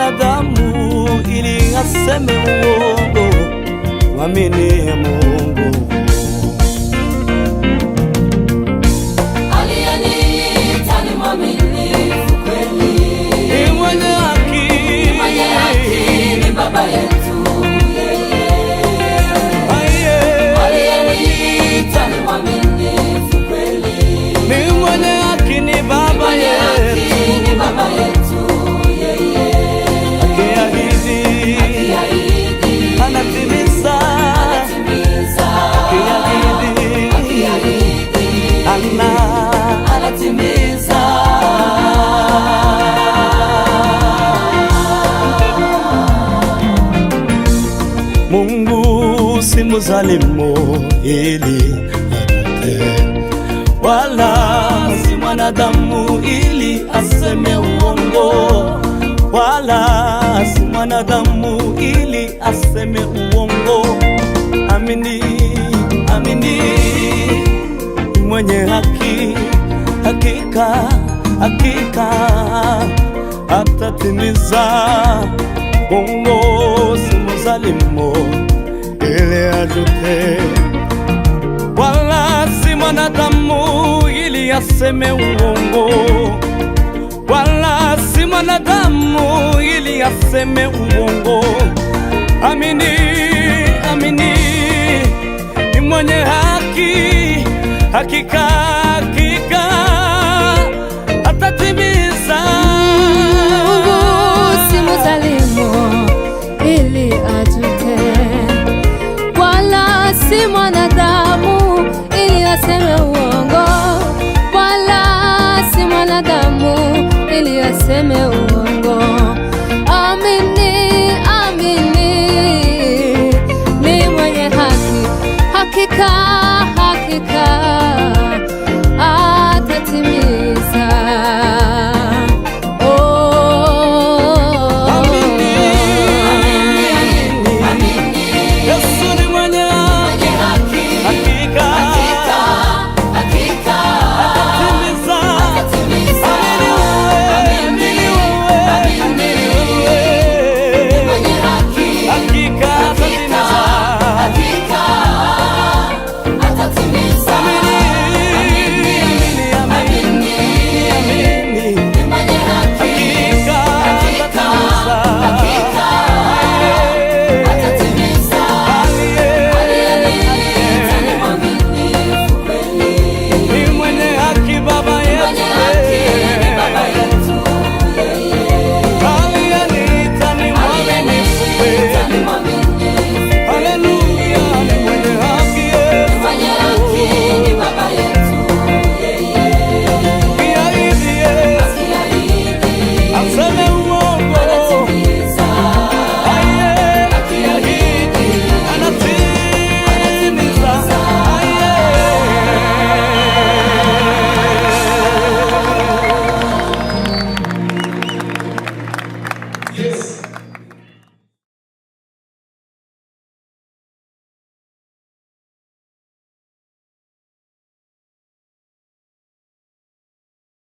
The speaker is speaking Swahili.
mwanadamu ili aseme uongo. Mwamini Mungu. Aliyeniita ni mwaminifu kweli, Ni mwenye haki, ni Baba yetu. Aliyeniita ni mwaminifu kweli, ni mwenye haki, ni Baba yetu, ni Baba yetu. Akiahidi anatimiza, akiahidi anatimiza. Mungu si mzalimu ili atende, wala si mwanadamu ili aseme uongo, wala si mwanadamu ili aseme uongo. Amini, amini, mwenye haki, hakika, hakika atatimiza. Mungu si mzalimu ili ajute, wala si mwanadamu ili aseme uongo, wala si mwanadamu ili aseme uongo. Amini, amini, ni mwenye haki, hakika